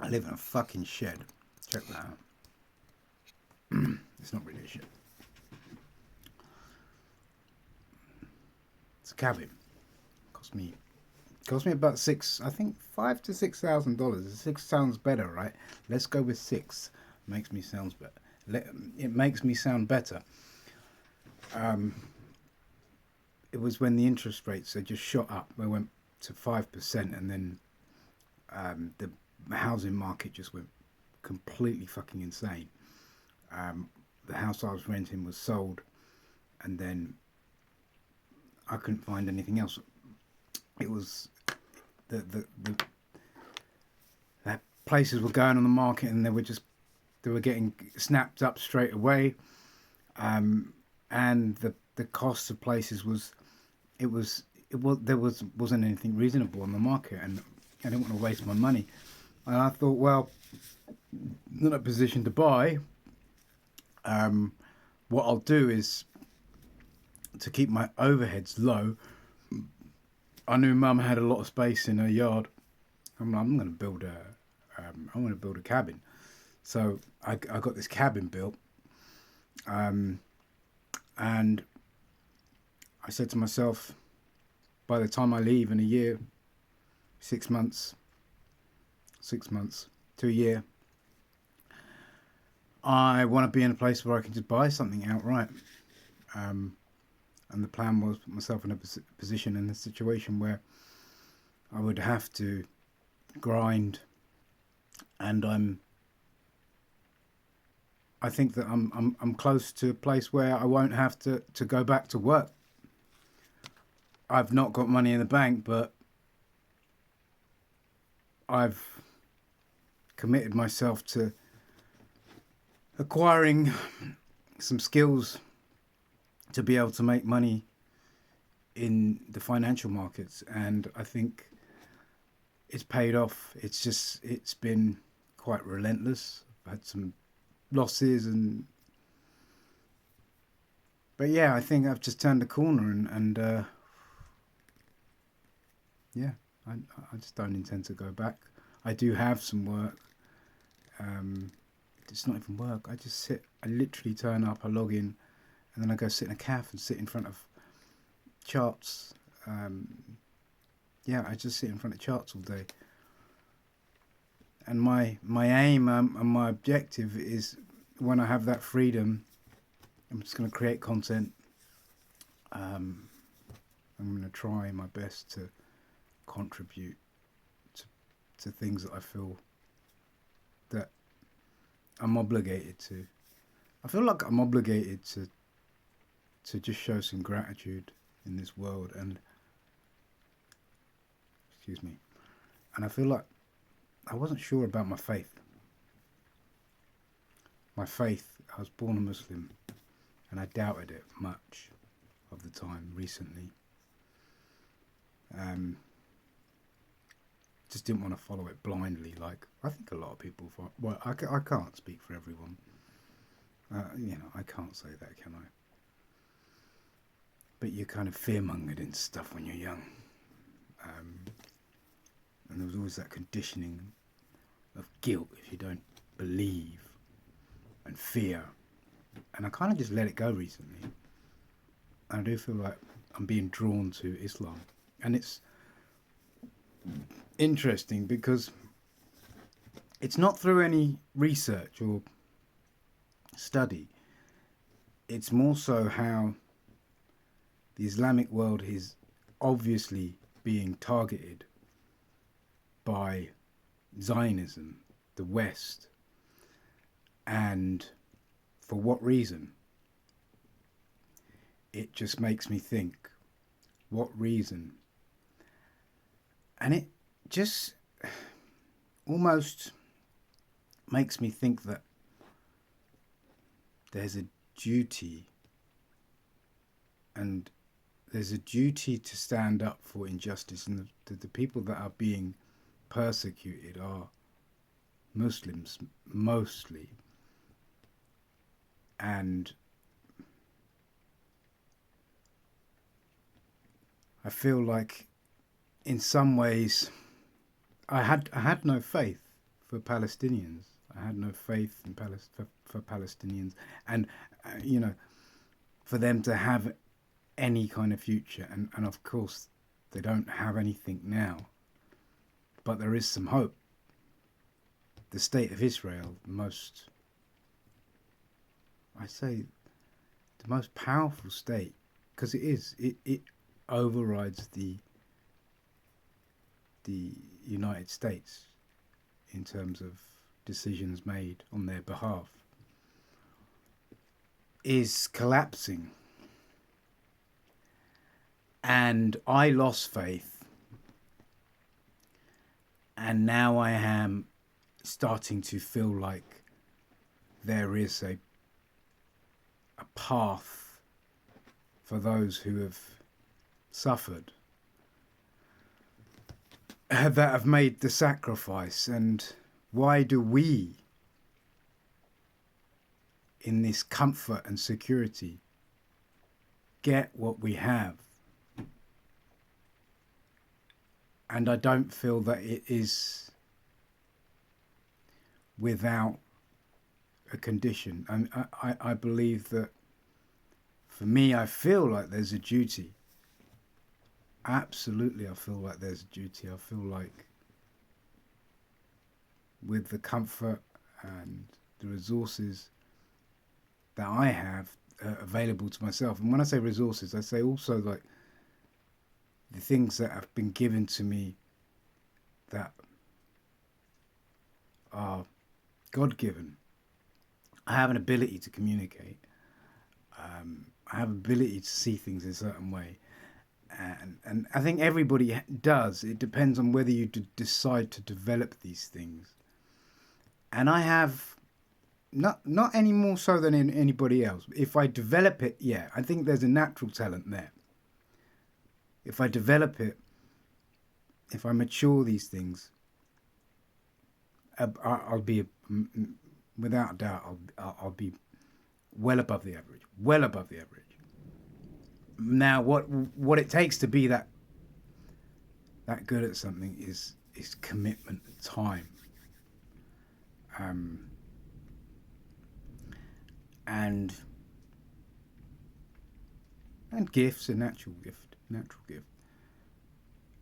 I live in a fucking shed. Check that out. It's not really a shed. It's a cabin. Cost me about I think $5,000 to $6,000. 6 sounds better, right? Let's go with 6. Makes me sounds better. It makes me sound better. It was when the interest rates had just shot up. They went to 5%, and then the housing market just went completely fucking insane. The house I was renting was sold, and then I couldn't find anything else. It was the places were going on the market, and they were getting snapped up straight away, and the cost of places wasn't anything reasonable on the market, and I didn't want to waste my money. And I thought, well, I'm not in a position to buy. What I'll do is, to keep my overheads low, I knew Mum had a lot of space in her yard. I'm going to build a cabin. So I got this cabin built, and I said to myself, by the time I leave in a year, 6 months to a year, I want to be in a place where I can just buy something outright. And the plan was put myself in a position, in a situation where I would have to grind, and I think that I'm close to a place where I won't have to go back to work. I've not got money in the bank, but I've committed myself to acquiring some skills to be able to make money in the financial markets, and I think it's paid off. It's been quite relentless. I've had some losses, but yeah, I think I've just turned the corner, and yeah, I just don't intend to go back. I do have some work. It's not even work. I literally turn up, I log in, and then I go sit in a cafe and sit in front of charts. Yeah, I just sit in front of charts all day. And my aim and my objective is, when I have that freedom, I'm just going to create content. I'm going to try my best to contribute to things that I feel that I'm obligated to. I feel like I'm obligated to just show some gratitude in this world, and I feel like I wasn't sure about my faith. I was born a Muslim, and I doubted it much of the time recently. Just didn't want to follow it blindly, like I think a lot of people. Well, I can't speak for everyone. I can't say that, can I? But you're kind of fear-mongered and stuff when you're young. And there was always that conditioning of guilt if you don't believe, and fear. And I kind of just let it go recently. And I do feel like I'm being drawn to Islam. And it's interesting because it's not through any research or study. It's more so how the Islamic world is obviously being targeted by Zionism, the West, and for what reason? It just makes me think, what reason? And it just almost makes me think that there's a duty, and there's a duty to stand up for injustice, and the people that are being persecuted are Muslims mostly. And I feel like in some ways I had no faith for Palestinians. I had no faith in for Palestinians, and you know, for them to have any kind of future. And of course, they don't have anything now, but there is some hope. The state of Israel, I say, the most powerful state, because it overrides the United States in terms of decisions made on their behalf, is collapsing. And I lost faith, and now I am starting to feel like there is a path for those who have suffered, that have made the sacrifice. And why do we, in this comfort and security, get what we have? And I don't feel that it is without a condition. And I believe that, for me, I feel like there's a duty. Absolutely, I feel like there's a duty. I feel like with the comfort and the resources that I have available to myself, and when I say resources, I say also like the things that have been given to me that are God-given. I have an ability to communicate. I have ability to see things in a certain way. And I think everybody does. It depends on whether you decide to develop these things. And I have, not any more so than in anybody else. If I develop it, yeah, I think there's a natural talent there. If I develop it, if I mature these things, I'll be, without a doubt, I'll be well above the average. Well above the average. Now, what it takes to be that good at something is commitment, time, and gifts, a natural gift.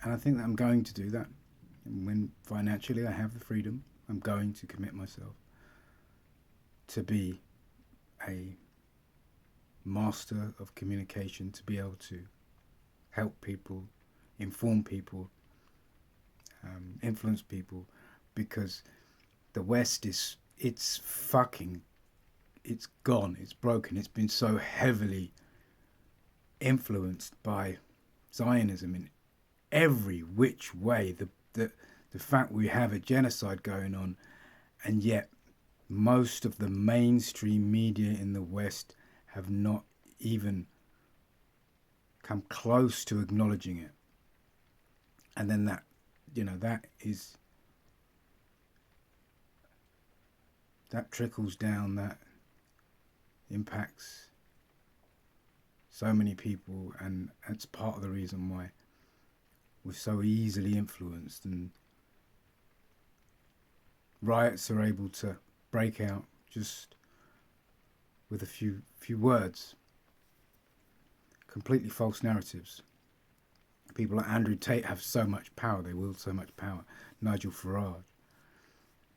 And I think that I'm going to do that. And when financially I have the freedom, I'm going to commit myself to be a master of communication, to be able to help people, inform people, influence people, because the West it's gone, it's broken, it's been so heavily influenced by Zionism in every which way. The fact we have a genocide going on, and yet most of the mainstream media in the West have not even come close to acknowledging it. And then that trickles down, that impacts so many people, and that's part of the reason why we're so easily influenced, and riots are able to break out just with a few words. Completely false narratives. People like Andrew Tate have so much power, they wield so much power. Nigel Farage.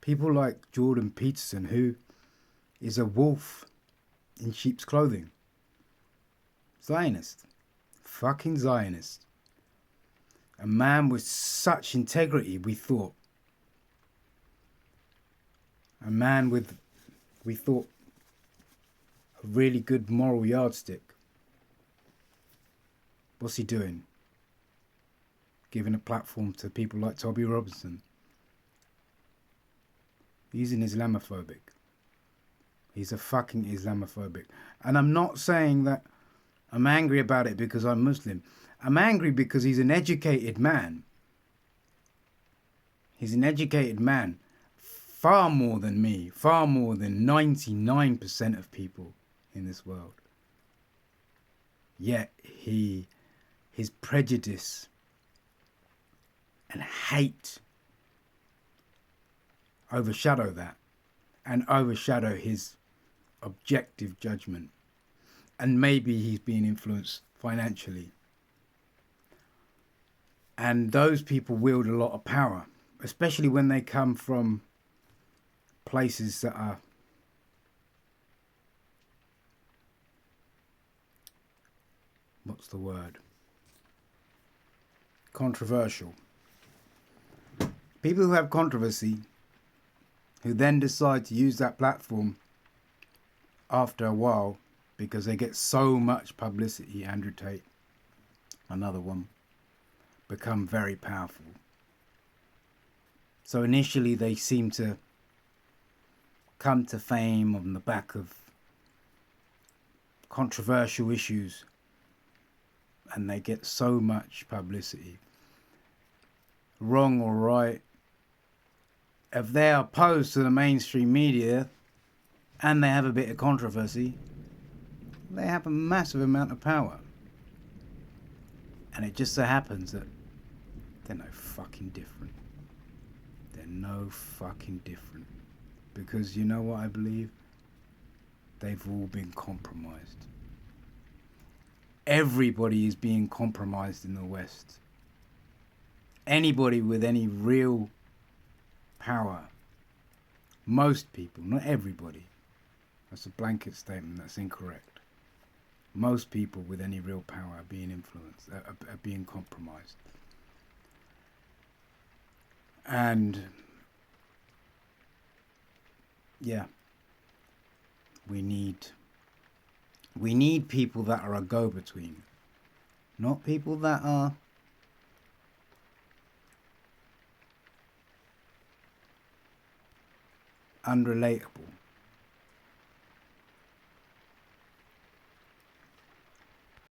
People like Jordan Peterson, who is a wolf in sheep's clothing. Zionist. Fucking Zionist. A man with such integrity, we thought. A man with, we thought, a really good moral yardstick. What's he doing? Giving a platform to people like Toby Robinson. He's an Islamophobic. He's a fucking Islamophobic. And I'm not saying that I'm angry about it because I'm Muslim. I'm angry because he's an educated man. He's an educated man. Far more than me. Far more than 99% of people in this world. Yet his prejudice and hate overshadow that and overshadow his objective judgment. And maybe he's being influenced financially. And those people wield a lot of power, especially when they come from places that are what's the word? Controversial. People who have controversy, who then decide to use that platform after a while because they get so much publicity, Andrew Tate, another one, become very powerful. So initially they seem to come to fame on the back of controversial issues, and they get so much publicity. Wrong or right, if they are opposed to the mainstream media and they have a bit of controversy, they have a massive amount of power. And it just so happens that they're no fucking different. They're no fucking different. Because you know what I believe? They've all been compromised. Everybody is being compromised in the West. Anybody with any real power, most people, not everybody, that's a blanket statement, that's incorrect. Most people with any real power are being influenced, are being compromised. And yeah, we need people that are a go-between, not people that are unrelatable.